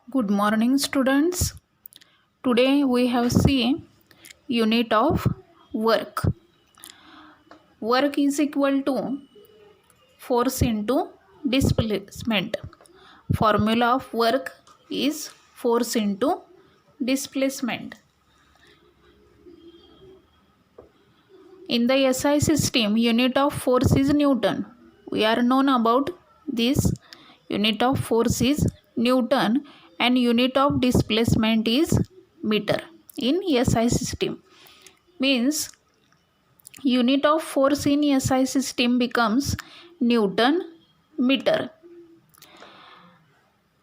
Good morning, students. Today we have seen unit of work. Work is equal to force into displacement. Formula of work is force into displacement. In the SI system, unit of force is Newton. We are known about this. Unit of force is Newton and unit of displacement is meter in SI system. Means unit of force in SI system becomes Newton meter.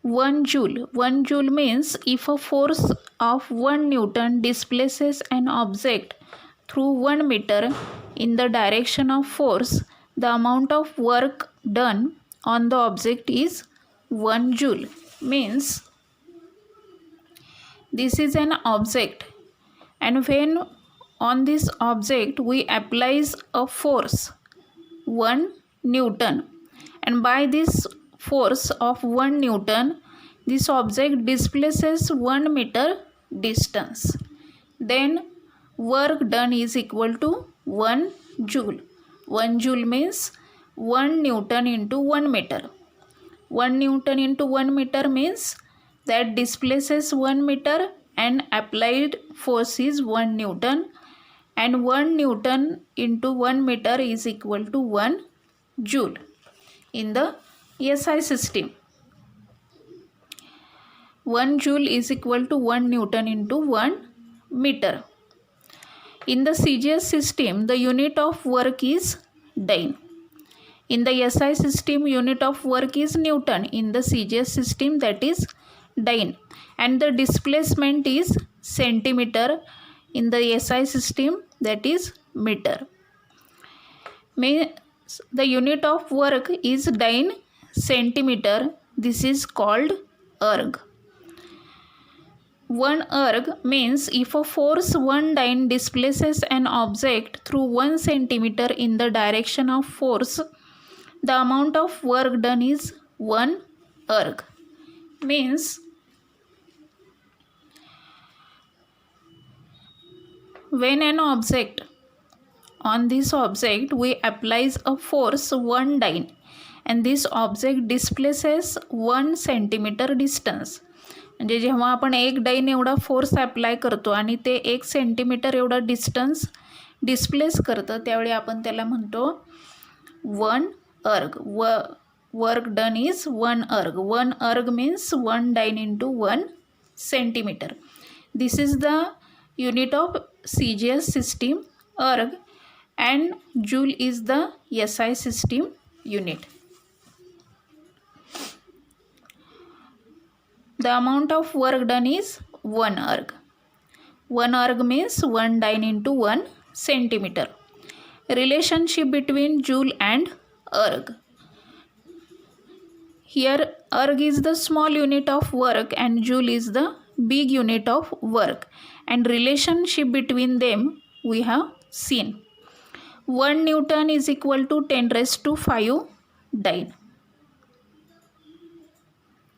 1 joule. 1 joule means if a force of 1 Newton displaces an object through 1 meter in the direction of force, the amount of work done on the object is 1 joule. Means this is an object, and when on this object we applies a force 1 Newton, and by this force of 1 Newton this object displaces 1 meter distance, then work done is equal to 1 joule. 1 joule means 1 Newton into 1 meter. 1 Newton into 1 meter means that displaces 1 meter and applied force is 1 Newton, and 1 Newton into 1 meter is equal to 1 joule in the SI system. 1 joule is equal to 1 Newton into 1 meter. In the CGS system, the unit of work is dyne. In the SI system, unit of work is Newton. In the CGS system, that is dyne. And the displacement is centimeter. In the SI system, that is meter. The unit of work is dyne centimeter. This is called erg. 1 erg means if a force 1 dyne displaces an object through 1 centimeter in the direction of force, the amount of work done is 1 erg. Means when an object, on this object we applies a force 1 dyne and this object displaces 1 centimeter distance. म्हणजे जेव्हा आपण 1 dine एवढा force apply करतो आणि ते 1 centimetre एवढा distance displace करतं, त्यावेळी आपण त्याला म्हणतो 1 erg. Work done is 1 erg. 1 erg means 1 dyne into 1 centimeter. This is the unit of CGS system erg, and joule is the SI system unit. The amount of work done is 1 erg. 1 erg means 1 dyne into 1 centimeter. Relationship between joule and erg. Here erg is the small unit of work and joule is the big unit of work, and relationship between them we have seen. 1 Newton is equal to 10 raised to 5 dyne.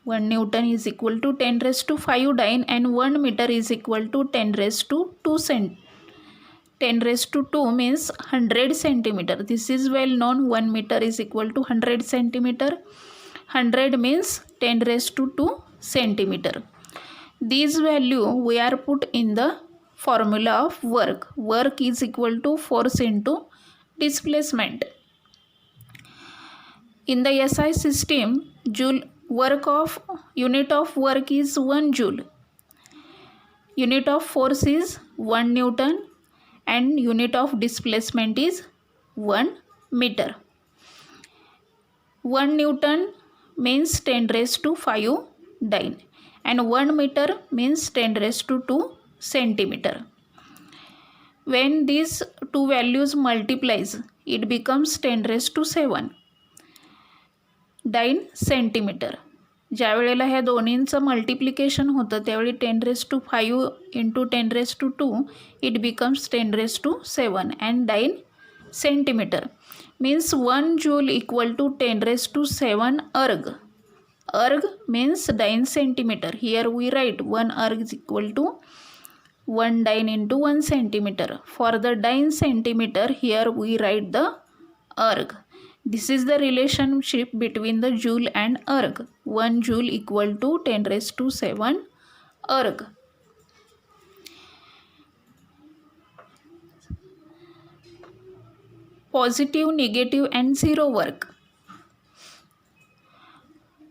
1 Newton is equal to 10 raised to 5 dyne, and 1 meter is equal to 10 raised to 2 cent. 10 raised to 2 means 100 centimeter. This is well known. 1 meter is equal to 100 centimeter. 100 means 10 raised to 2 centimeter. These value we are put in the formula of work. Work is equal to force into displacement. In the SI system, joule work of unit of work is 1 joule. Unit of force is 1 Newton and unit of displacement is 1 meter. 1 Newton means 10 raised to 5 dyne and 1 meter means 10 raised to 2 centimeter. When these two values multiplies, it becomes 10 raised to 7 dine centimetre. ज्या वेळेला ह्या दोन्हींचं multiplication होतं त्यावेळी 10 raised to 5 into 10 raised to 2 it becomes 10 raised to 7 and dyne centimetre means 1 joule equal to 10 raised to 7 erg. Erg means dyne centimeter. Here we write 1 erg is equal to 1 dyne into 1 centimeter. For the dyne centimeter, here we write the erg. This is the relationship between the joule and erg. 1 joule equal to 10 raised to 7 erg. Positive, negative and zero work.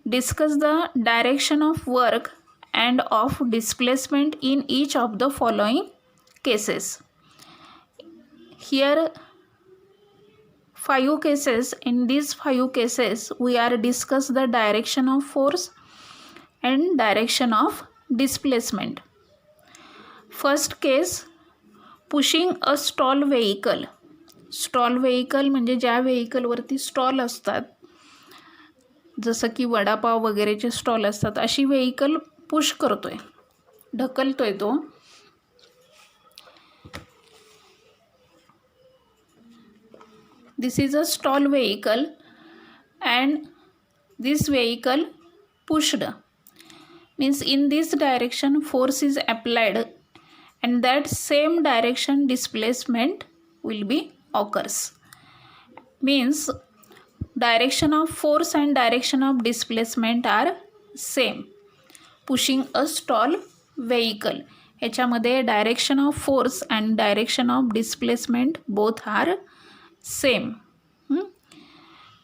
Discuss the direction of work and of displacement in each of the following cases. Here 5 cases. In these 5 cases we are discuss the direction of force and direction of displacement. First case, pushing a stall vehicle. Stall vehicle म्हणजे ज्या व्हेइकलवरती stall असतात, जसं की वडापाव वगैरेचे stall असतात, अशी vehicle push करतोय, ढकलतोय तो. This is a stall vehicle and this vehicle pushed means in this direction force is applied and that same direction displacement will be occurs. Means direction of force and direction of displacement are same. Pushing a stall vehicle, ह्याच्यामध्ये direction of force and direction of displacement both are same.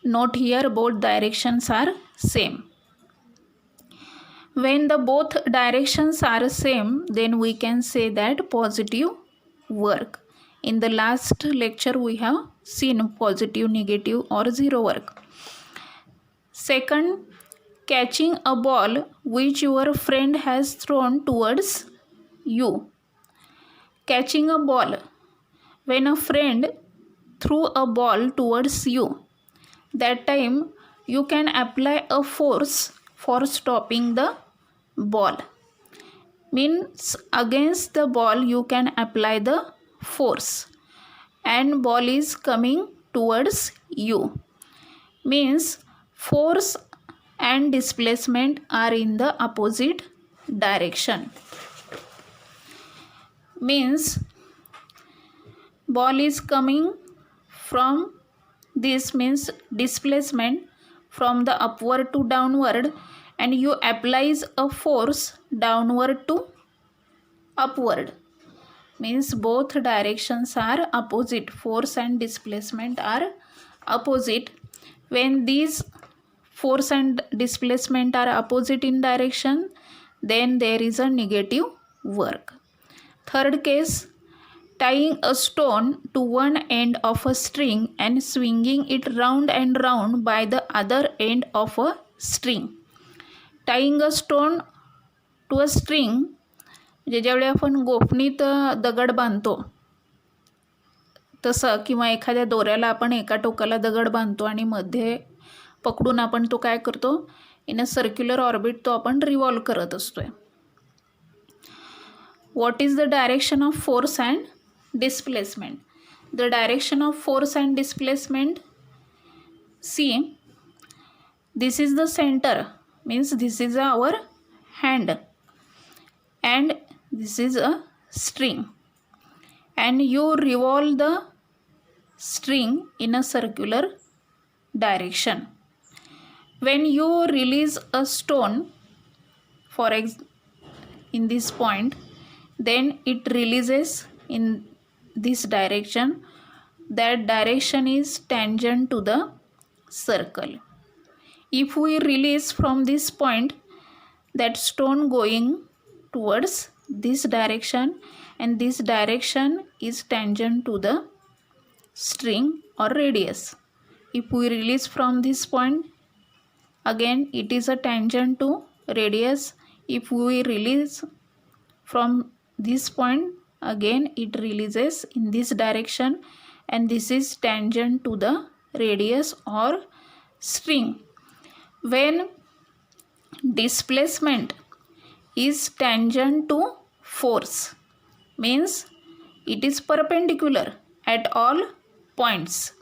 Note here both directions are same. When the both directions are same, then we can say that positive work. In the last lecture we have seen positive, negative or zero work. Second, catching a ball which your friend has thrown towards you. Catching a ball. When a friend threw a ball towards you, that time you can apply a force for stopping the ball. Means against the ball you can apply the force and ball is coming towards you. Means force and displacement are in the opposite direction. Means ball is coming from this, means displacement from the upward to downward, and you applies a force downward to upward. Means both directions are opposite, force and displacement are opposite. When these force and displacement are opposite in direction, then there is a negative work. Third case, tying a stone to one end of a string and swinging it round and round by the other end of a string. Tying a stone to a string म्हणजे ज्यावेळी आपण गोफणीत दगड बांधतो तसं, किंवा एखाद्या दोऱ्याला आपण एका टोकाला दगड बांधतो आणि मध्ये पकडून आपण तो काय करतो, इन अ सर्क्युलर ऑर्बिट तो आपण रिव्हॉल्व करत असतोय. What is the direction of force and displacement? The direction of force and displacement, see this is the centre. Means this is our hand and this is a string, and you revolve the string in a circular direction. When you release a stone in this point, then it releases in this direction. That direction is tangent to the circle. If we release from this point, that stone going towards this direction, and this direction is tangent to the string or radius. If we release from this point, again it is a tangent to radius. If we release from this point, again it releases in this direction, and this is tangent to the radius or string. When displacement is tangent to force, means it is perpendicular at all points.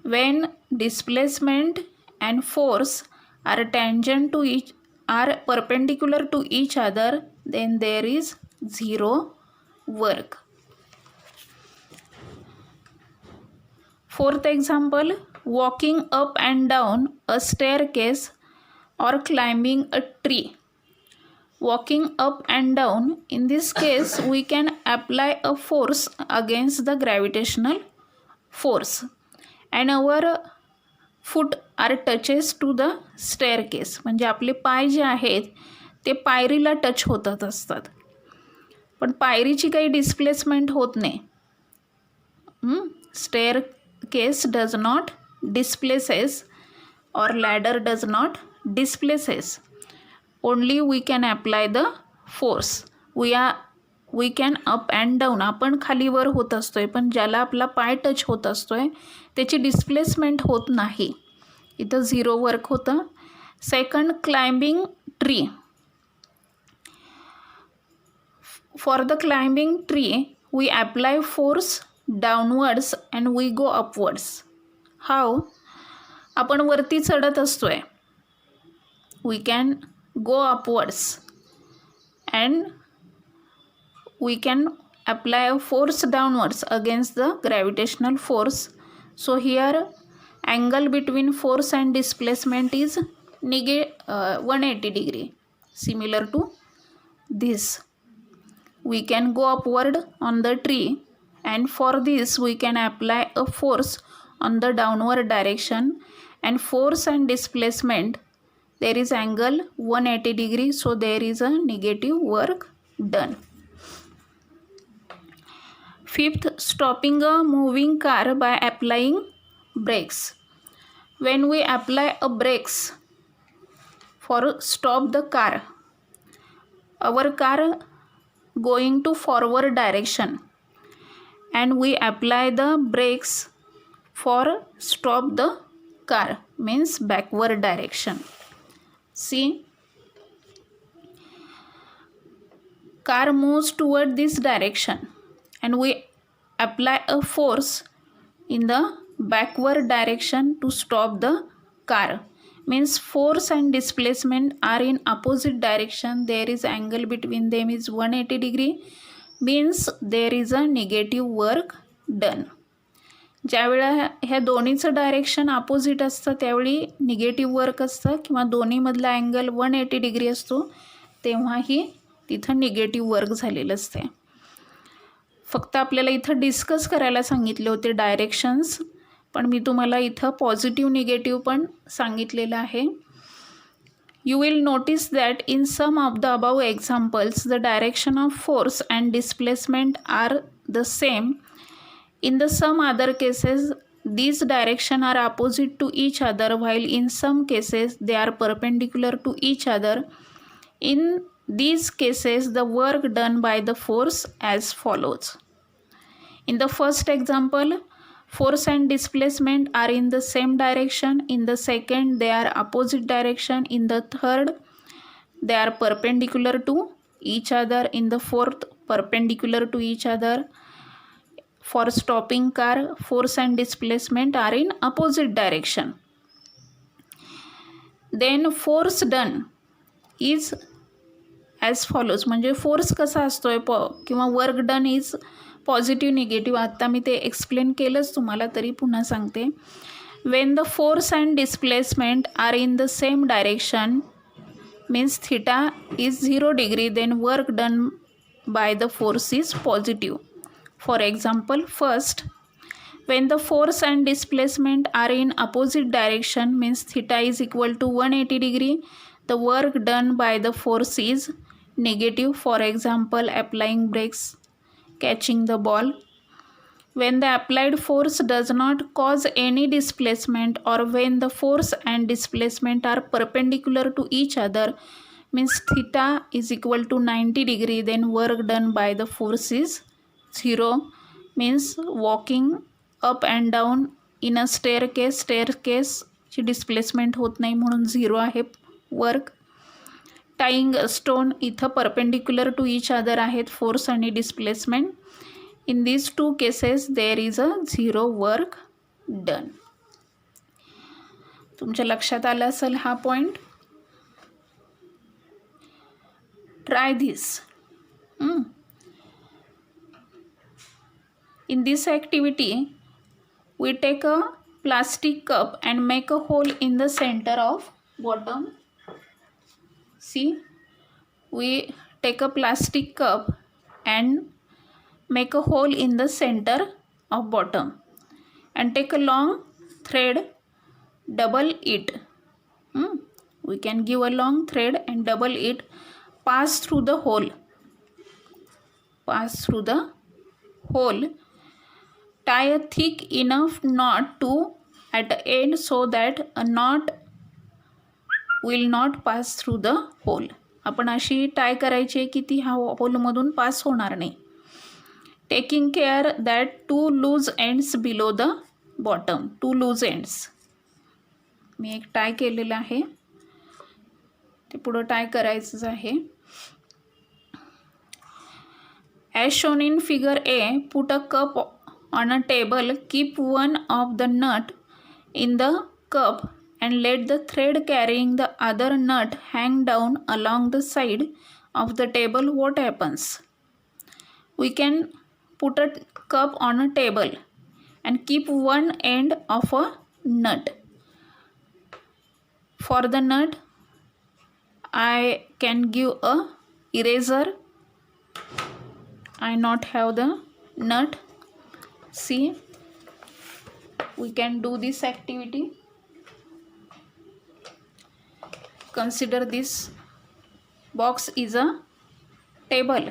When displacement and force are tangent to each are perpendicular to each other, then there is zero work. Fourth example, walking up and down a staircase or climbing a tree. Walking up and down, in this case we can apply a force against the gravitational force and our foot are touches to the staircase. म्हणजे आपले पाय जे आहेत ते पायरीला touch होतात असतात, पण पायरीची काही displacement होत नाही. Staircase does not displaces or ladder does not displaces. Only we can apply the force. We can up and down. आपण खालीवर होत असतोय, पण ज्याला आपला पाय टच होत असतोय त्याची डिस्प्लेसमेंट होत नाही. इथं झिरो वर्क होतं. Second, climbing tree. For the climbing tree we apply force downwards and we go upwards. How? आपण वरती चढत असतोय, we can go upwards and we can apply a force downwards against the gravitational force. So here angle between force and displacement is 180 degree, similar to this. We can go upward on the tree, and for this we can apply a force on the downward direction, and force and displacement, there is angle 180 degree, so there is a negative work done. Fifth, stopping a moving car by applying brakes. When we apply a brakes for stop the car, our car going to forward direction, and we apply the brakes for stop the car, means backward direction. See, car moves toward this direction and we apply a force in the backward direction to stop the car. Means force and displacement are in opposite direction. There is angle between them is 180 degree, means there is a negative work done. ज्यावेळेला ह्या दोन्हीचं direction opposite असतं त्यावेळी negative work असतं, किंवा दोन्हीमधला angle 180 degree असतो तेव्हाही तिथं negative work झालेलं असते. फक्त आपल्याला इथं डिस्कस करायला सांगितले होते डायरेक्शन्स, पण मी तुम्हाला इथं पॉझिटिव्ह निगेटिव्ह पण सांगितलेलं आहे. You will notice that in some of the above examples the direction of force and displacement are the same. In the some other cases these directions are opposite to each other, while in some cases they are perpendicular to each other. In these cases the work done by the force as follows. In the first example, force and displacement are in the same direction. In the second, they are opposite direction. In the third, they are perpendicular to each other. In the fourth, perpendicular to each other. For stopping car, force and displacement are in opposite direction. Then force done is as follows. म्हणजे force कसा असतोय किंवा work done is positive negative. आत्ता मी ते explain केलंच तुम्हाला, तरी पुन्हा सांगते. When the force and displacement are in the same direction, means theta is 0 degree, then work done by the force is positive. For example, first, when the force and displacement are in opposite direction, means theta is equal to 180 degree, the work done by the force is negative. For example, applying brakes, catching the ball. When the applied force does not cause any displacement, or when the force and displacement are perpendicular to each other, means theta is equal to 90 degree, then work done by the force is 0. Means walking up and down in a staircase ची displacement होत नाही म्हणून 0 आहे work. Tying stone, इथं perpendicular to each other आहेत force आणि displacement. In these 2 cases there is a 0 work done. तुमच्या लक्षात आला असेल हा point. Try this. In this activity, we take a plastic cup and make a hole in the center of bottom. See, we take a plastic cup and make a hole in the center of bottom and take a long thread, double it. We can give a long thread and double it, pass through the hole. Tie a thick enough knot at the end so that a knot will not pass through the hole. आपण अशी टाय करायची आहे की ती हा होलमधून pass होणार नाही. Taking care that 2 loose ends below the bottom. 2 loose ends. मी एक टाय केलेलं आहे, ते पुढं टाय करायचंच आहे. As shown in figure A, put a cup on a table, keep one of the nut in the cup and let the thread carrying the other nut hang down along the side of the table. What happens? We can put a cup on a table and keep one end of a nut. For the nut, I can give a eraser. I not have the nut. See, we can do this activity. Consider this box is a table.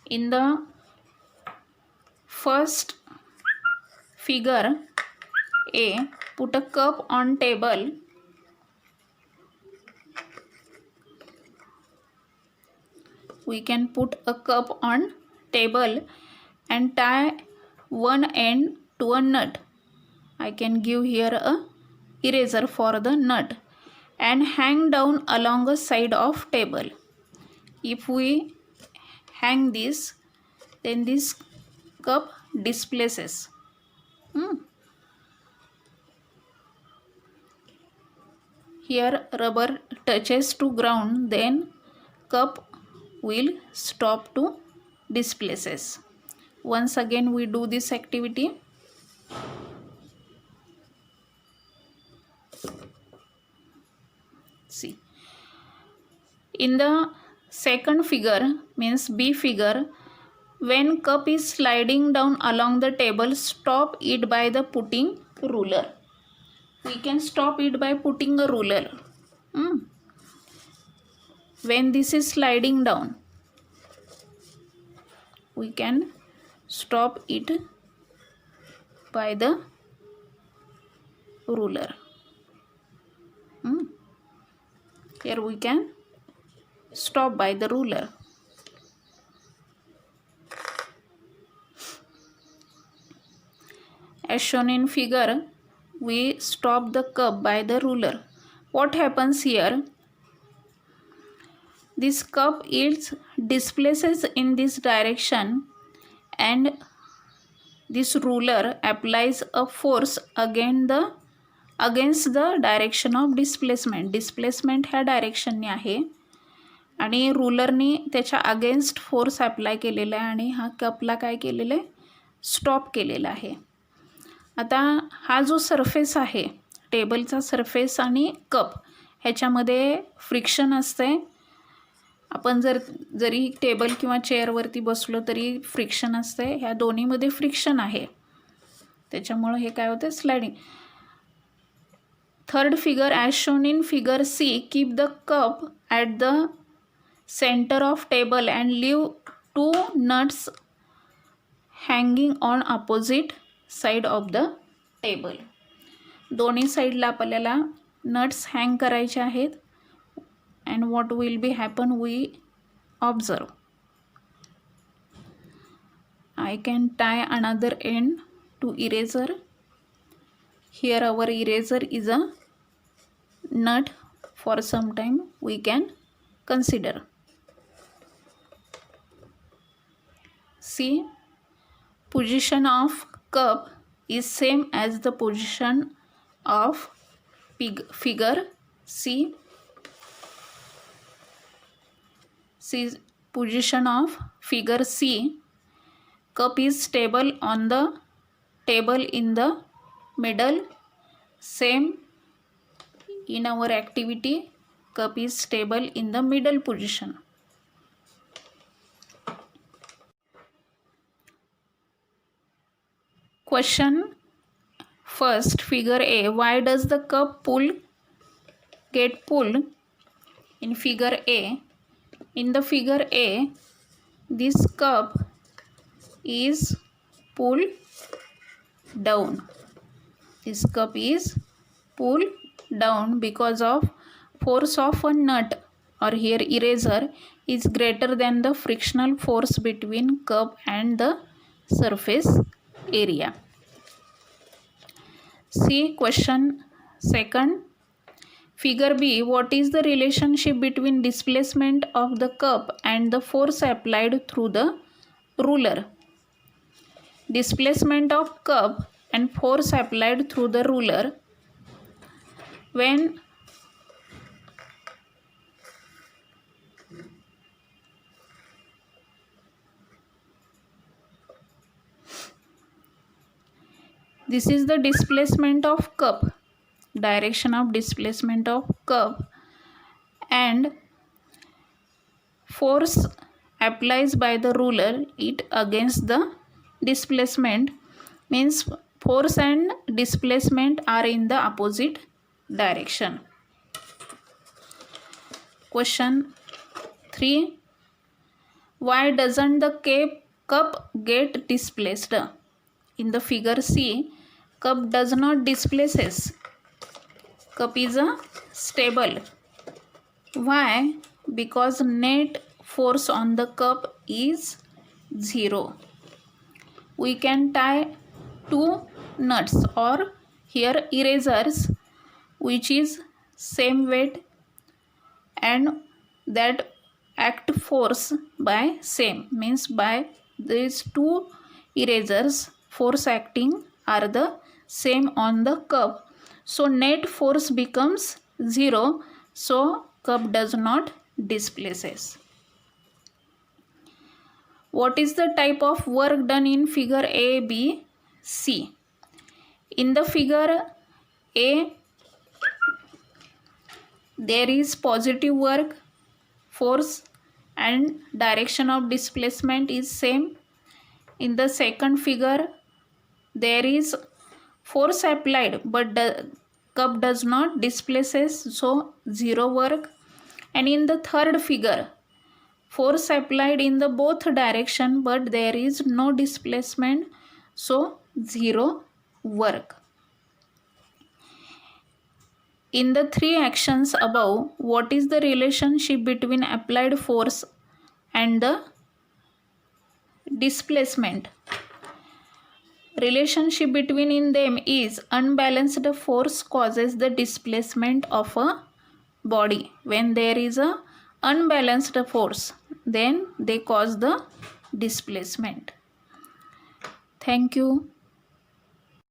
In the first figure A, put a cup on table. We can put a cup on table and tie one end to a nut. I can give here a eraser for the nut and hang down along a side of table. If we hang this, then this cup displaces. Here rubber touches to ground, then cup will stop to displaces. Once again we do this activity. See, in the second figure, means B figure, when cup is sliding down along the table, stop it by the putting ruler. We can stop it by putting a ruler. When this is sliding down, we can stop it by the ruler. Here we can stop by the ruler. As shown in figure, we stop the cup by the ruler. What happens here? This cup is displaces in this direction and this ruler applies a force against the direction of displacement. Displacement ह्या डायरेक्शनने आहे आणि रुलरने त्याच्या against force apply केलेला आहे आणि हा कपला काय केलेलं आहे? स्टॉप केलेला आहे. आता हा जो सरफेस आहे टेबलचा सरफेस आणि कप ह्याच्यामध्ये फ्रिक्शन असते. आपण जरी टेबल किंवा चेअरवरती बसलो तरी फ्रिक्शन असते. ह्या दोन्हीमध्ये फ्रिक्शन आहे, त्याच्यामुळं हे काय होतं? Sliding. Third figure, as shown in figure C, keep the cup at the centre of table and leave 2 nuts hanging on opposite side of the table. दोन्ही साईडला आपल्याला नट्स हँग करायचे आहेत. And what will be happen we observe. I can tie another end to eraser. Here our eraser is a nut. For some time we can consider. See, position of cup is same as the position of figure C. See, position of figure C. Cup is stable on the table in the middle. Same in our activity, cup is stable in the middle position. Question first, figure A. Why does the cup get pulled? In figure A, in the figure A, this cup is pulled down. This cup is pulled down because of force of a nut or here eraser is greater than the frictional force between cup and the surface area. See question second. Figure B. What is the relationship between displacement of the cup and the force applied through the ruler? Displacement of cup and force applied through the ruler when this is the displacement of cup, direction of displacement of cup, and force applies by the ruler it against the displacement, means force and displacement are in the opposite direction. Question 3. Why doesn't the cup get displaced? In the figure C, cup does not displaces. Cup is stable. Why? Because net force on the cup is 0. We can tie two nuts or here erasers which is same weight and that act force by same, means by these two erasers force acting are the same on the cup, so net force becomes 0, so cup does not displaces. What is the type of work done in figure A, B, C? In the figure A, there is positive work, force and direction of displacement is same. In the second figure, there is force applied but the cup does not displaces, so 0 work. And in the third figure, force applied in the both direction but there is no displacement, so 0 work. In the three actions above, what is the relationship between applied force and the displacement? Relationship between them is unbalanced force causes the displacement of a body. When there is a unbalanced force, then they cause the displacement. Thank you.